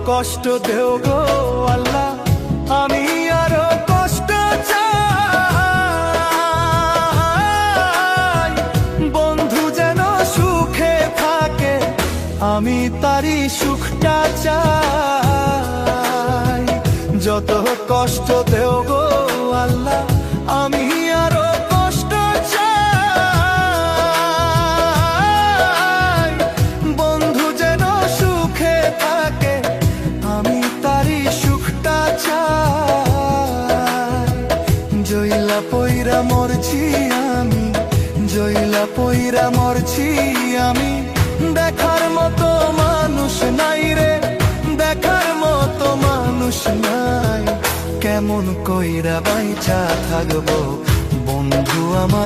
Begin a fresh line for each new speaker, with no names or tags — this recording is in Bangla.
কষ্ট দেও গো আল্লাহ, আমি আরো কষ্ট চাই। বন্ধু যেন সুখে থাকে, আমি তারই সুখটা চাই। যত কষ্ট দেও গো আল্লাহ, আমি আরো কষ্ট চাই। বন্ধু যেন সুখে থাকে, আমি তারই সুখটা চাই। জইলা পইরা মরছি আমি, জইলা পইরা মরছি আমি, দেখার মতো মানুষ নাই রে, দেখার মতো মানুষ নাই। কেমন কইরা বাইচা থাকবো বন্ধু আমার।